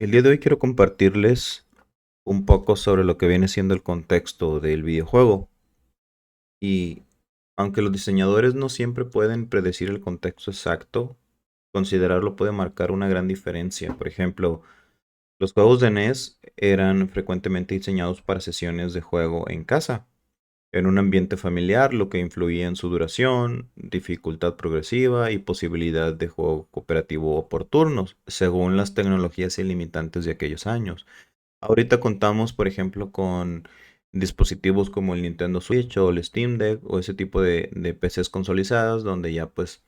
El día de hoy quiero compartirles un poco sobre lo que viene siendo el contexto del videojuego. Y aunque los diseñadores no siempre pueden predecir el contexto exacto, considerarlo puede marcar una gran diferencia. Por ejemplo, los juegos de NES eran frecuentemente diseñados para sesiones de juego en casa, en un ambiente familiar, lo que influía en su duración, dificultad progresiva y posibilidad de juego cooperativo o por turnos, según las tecnologías ilimitantes de aquellos años. Ahorita contamos, por ejemplo, con dispositivos como el Nintendo Switch o el Steam Deck o ese tipo de PCs consolizadas donde ya pues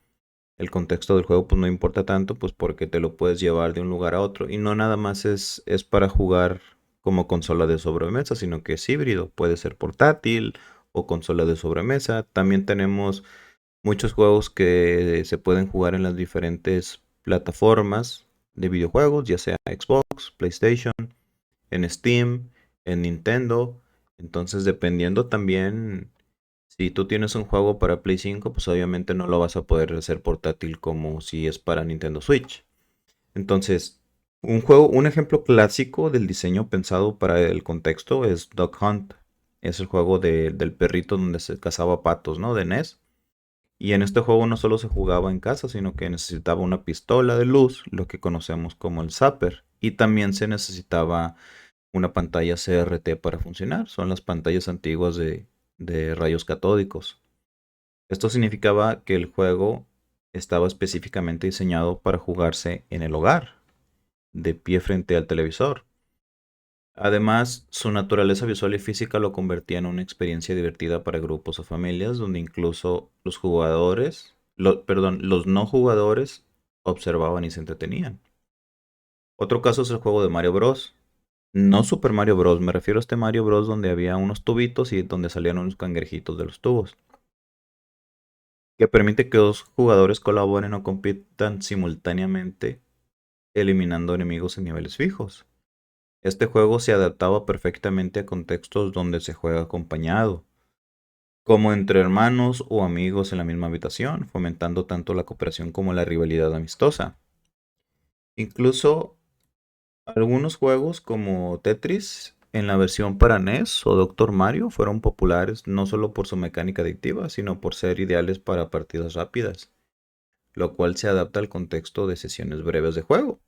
el contexto del juego pues no importa tanto pues porque te lo puedes llevar de un lugar a otro y no nada más es para jugar como consola de sobremesa, sino que es híbrido, puede ser portátil o consola de sobremesa. También tenemos muchos juegos que se pueden jugar en las diferentes plataformas de videojuegos, ya sea Xbox, PlayStation, en Steam, en Nintendo. Entonces, dependiendo también, si tú tienes un juego para Play 5, pues obviamente no lo vas a poder hacer portátil como si es para Nintendo Switch. Entonces, un ejemplo clásico del diseño pensado para el contexto es Duck Hunt. Es el juego del perrito donde se cazaba patos, ¿no? De NES. Y en este juego no solo se jugaba en casa, sino que necesitaba una pistola de luz, lo que conocemos como el zapper. Y también se necesitaba una pantalla CRT para funcionar. Son las pantallas antiguas de rayos catódicos. Esto significaba que el juego estaba específicamente diseñado para jugarse en el hogar, de pie frente al televisor. Además, su naturaleza visual y física lo convertía en una experiencia divertida para grupos o familias, donde incluso los jugadores, los no jugadores observaban y se entretenían. Otro caso es el juego de Mario Bros. No Super Mario Bros. Me refiero a este Mario Bros. Donde había unos tubitos y donde salían unos cangrejitos de los tubos, que permite que dos jugadores colaboren o compitan simultáneamente, eliminando enemigos en niveles fijos. Este juego se adaptaba perfectamente a contextos donde se juega acompañado, como entre hermanos o amigos en la misma habitación, fomentando tanto la cooperación como la rivalidad amistosa. Incluso algunos juegos como Tetris en la versión para NES o Doctor Mario fueron populares no solo por su mecánica adictiva, sino por ser ideales para partidas rápidas, lo cual se adapta al contexto de sesiones breves de juego.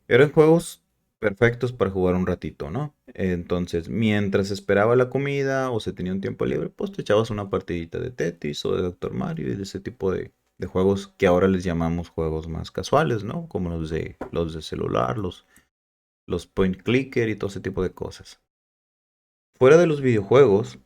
Eran juegos perfectos para jugar un ratito, ¿no? Entonces, mientras esperaba la comida o se tenía un tiempo libre, pues te echabas una partidita de Tetris o de Doctor Mario y de ese tipo de juegos que ahora les llamamos juegos más casuales, ¿no? Como los de celular, los point clicker y todo ese tipo de cosas. Fuera de los videojuegos,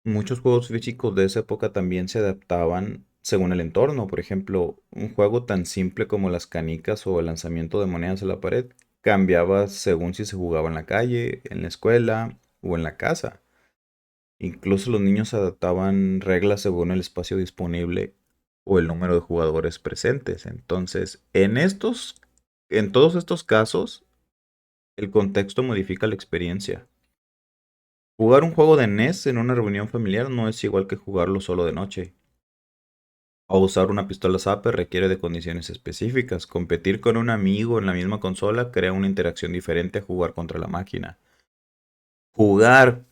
muchos juegos físicos de esa época también se adaptaban según el entorno. Por ejemplo, un juego tan simple como las canicas o el lanzamiento de monedas a la pared cambiaba según si se jugaba en la calle, en la escuela o en la casa. Incluso los niños adaptaban reglas según el espacio disponible o el número de jugadores presentes. Entonces, en todos estos casos, el contexto modifica la experiencia. Jugar un juego de NES en una reunión familiar no es igual que jugarlo solo de noche. O usar una pistola Zapper requiere de condiciones específicas. Competir con un amigo en la misma consola crea una interacción diferente a jugar contra la máquina. Jugar,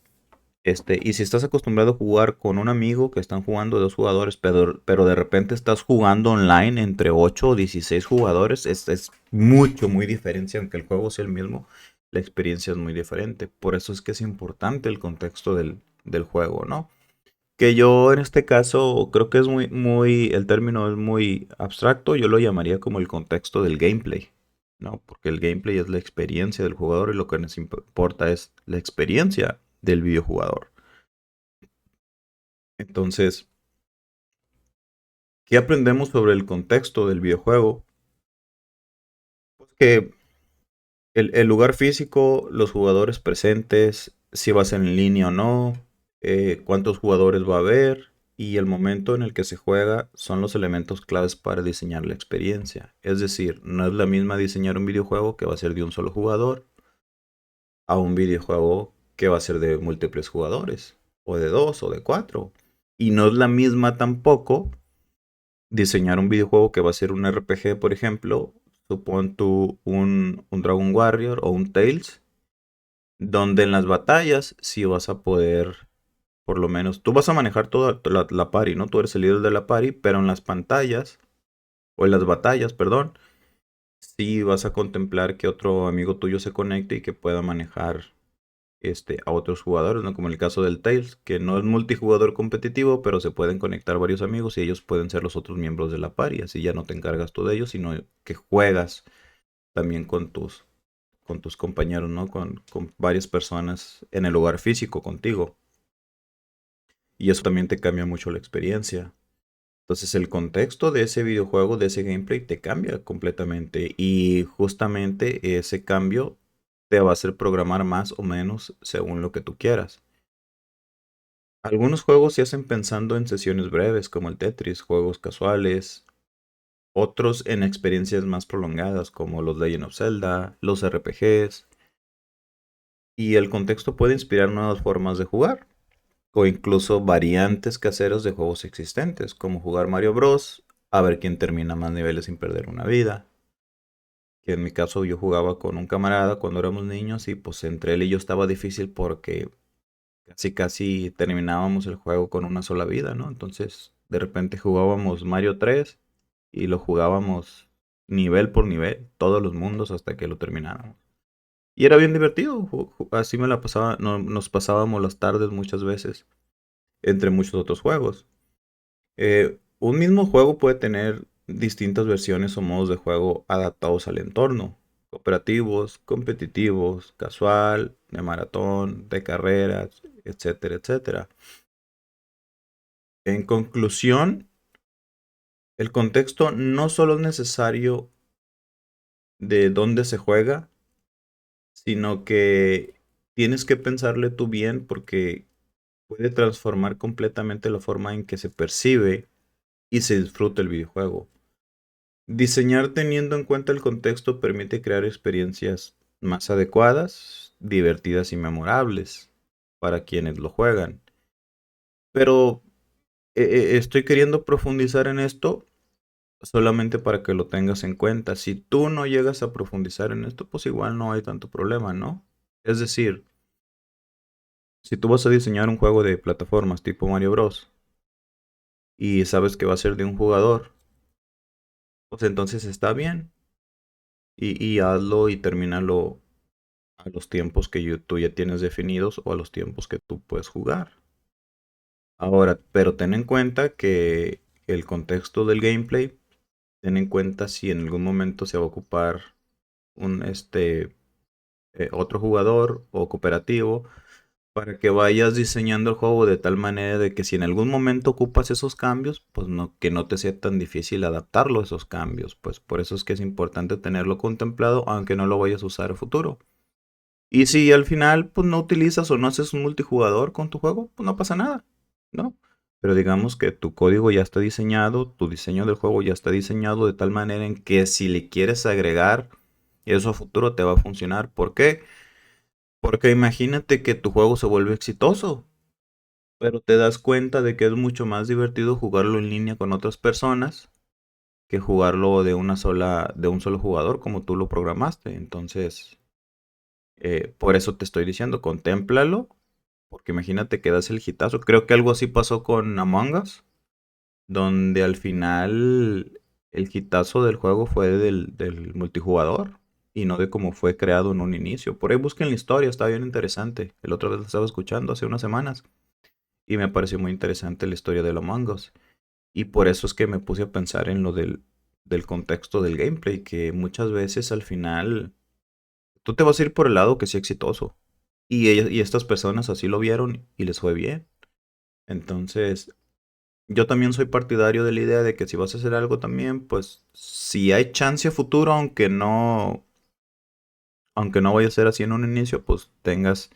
y si estás acostumbrado a jugar con un amigo que están jugando dos jugadores, pero de repente estás jugando online entre 8 o 16 jugadores, es mucho, muy diferente, aunque el juego sea el mismo, la experiencia es muy diferente. Por eso es que es importante el contexto del juego, ¿no? Que yo en este caso creo que es el término es muy abstracto, yo lo llamaría como el contexto del gameplay, ¿no? Porque el gameplay es la experiencia del jugador y lo que nos importa es la experiencia del videojugador. Entonces, ¿qué aprendemos sobre el contexto del videojuego? Pues que el lugar físico, los jugadores presentes, si vas en línea o no, cuántos jugadores va a haber y el momento en el que se juega son los elementos claves para diseñar la experiencia. Es decir, no es la misma diseñar un videojuego que va a ser de un solo jugador a un videojuego que va a ser de múltiples jugadores, o de dos, o de cuatro. Y no es la misma tampoco diseñar un videojuego que va a ser un RPG, por ejemplo, supón tú un Dragon Warrior o un Tails, donde en las batallas sí vas a poder, por lo menos, tú vas a manejar toda la party, ¿no? Tú eres el líder de la party, pero en las pantallas, o en las batallas, perdón, sí vas a contemplar que otro amigo tuyo se conecte y que pueda manejar a otros jugadores, ¿no? Como en el caso del Tails, que no es multijugador competitivo, pero se pueden conectar varios amigos y ellos pueden ser los otros miembros de la party. Así ya no te encargas tú de ellos, sino que juegas también con tus compañeros, ¿no? Con varias personas en el lugar físico contigo. Y eso también te cambia mucho la experiencia. Entonces el contexto de ese videojuego, de ese gameplay, te cambia completamente. Y justamente ese cambio te va a hacer programar más o menos según lo que tú quieras. Algunos juegos se hacen pensando en sesiones breves, como el Tetris, juegos casuales. Otros en experiencias más prolongadas, como los Legend of Zelda, los RPGs. Y el contexto puede inspirar nuevas formas de jugar, o incluso variantes caseras de juegos existentes, como jugar Mario Bros. A ver quién termina más niveles sin perder una vida. Que en mi caso yo jugaba con un camarada cuando éramos niños y pues entre él y yo estaba difícil porque casi terminábamos el juego con una sola vida, ¿no? Entonces de repente jugábamos Mario 3 y lo jugábamos nivel por nivel, todos los mundos hasta que lo termináramos. Y era bien divertido, así me la pasaba, nos pasábamos las tardes muchas veces, entre muchos otros juegos. Un mismo juego puede tener distintas versiones o modos de juego adaptados al entorno. Cooperativos, competitivos, casual, de maratón, de carreras, etcétera, etcétera. En conclusión, el contexto no solo es necesario de dónde se juega, sino que tienes que pensarle tú bien porque puede transformar completamente la forma en que se percibe y se disfruta el videojuego. Diseñar teniendo en cuenta el contexto permite crear experiencias más adecuadas, divertidas y memorables para quienes lo juegan. Pero estoy queriendo profundizar en esto solamente para que lo tengas en cuenta. Si tú no llegas a profundizar en esto, pues igual no hay tanto problema, ¿no? Es decir, si tú vas a diseñar un juego de plataformas tipo Mario Bros. Y sabes que va a ser de un jugador, pues entonces está bien. Y hazlo y termínalo a los tiempos que tú ya tienes definidos o a los tiempos que tú puedes jugar. Ahora, pero ten en cuenta que el contexto del gameplay, ten en cuenta si en algún momento se va a ocupar un otro jugador o cooperativo para que vayas diseñando el juego de tal manera de que si en algún momento ocupas esos cambios, pues no, que no te sea tan difícil adaptarlo a esos cambios. Pues por eso es que es importante tenerlo contemplado, aunque no lo vayas a usar en futuro. Y si al final pues no utilizas o no haces un multijugador con tu juego, pues no pasa nada, ¿no? Pero digamos que tu código ya está diseñado, tu diseño del juego ya está diseñado de tal manera en que si le quieres agregar eso a futuro te va a funcionar. ¿Por qué? Porque imagínate que tu juego se vuelve exitoso, pero te das cuenta de que es mucho más divertido jugarlo en línea con otras personas que jugarlo de un solo jugador como tú lo programaste. Entonces, por eso te estoy diciendo, contémplalo, porque imagínate que das el hitazo. Creo que algo así pasó con Among Us, donde al final el hitazo del juego fue del multijugador y no de cómo fue creado en un inicio. Por ahí busquen la historia, está bien interesante. El otro vez la estaba escuchando hace unas semanas y me pareció muy interesante la historia de Among Us. Y por eso es que me puse a pensar en lo del contexto del gameplay, que muchas veces al final tú te vas a ir por el lado que sea exitoso. Y estas personas así lo vieron y les fue bien. Entonces, yo también soy partidario de la idea de que si vas a hacer algo también, pues si hay chance a futuro, aunque no vaya a ser así en un inicio, pues tengas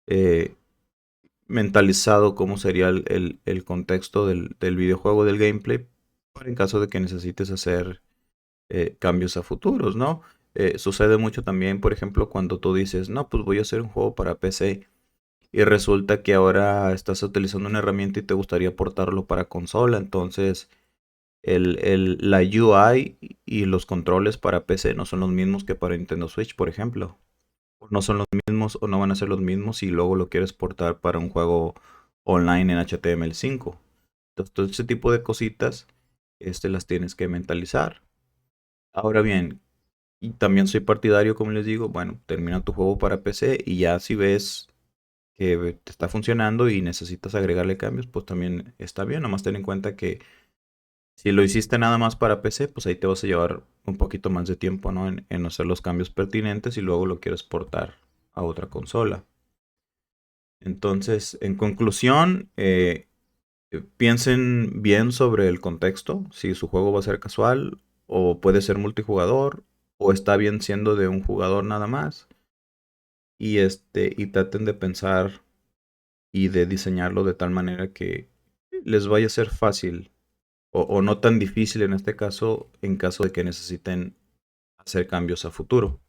eh, mentalizado cómo sería el contexto del videojuego, del gameplay, para en caso de que necesites hacer cambios a futuros, ¿no? Sucede mucho también, por ejemplo, cuando tú dices, no, pues voy a hacer un juego para PC y resulta que ahora estás utilizando una herramienta y te gustaría portarlo para consola, entonces La UI y los controles para PC no son los mismos que para Nintendo Switch, por ejemplo. No son los mismos o no van a ser los mismos si luego lo quieres portar para un juego online en HTML5. Entonces, todo ese tipo de cositas las tienes que mentalizar. Ahora bien, y también soy partidario, como les digo, bueno, termina tu juego para PC y ya si ves que te está funcionando y necesitas agregarle cambios, pues también está bien. Nomás ten en cuenta que si lo hiciste nada más para PC, pues ahí te vas a llevar un poquito más de tiempo, ¿no? En hacer los cambios pertinentes y luego lo quieres portar a otra consola. Entonces, en conclusión, piensen bien sobre el contexto, si su juego va a ser casual o puede ser multijugador o está bien siendo de un jugador nada más y traten de pensar y de diseñarlo de tal manera que les vaya a ser fácil o no tan difícil en este caso en caso de que necesiten hacer cambios a futuro.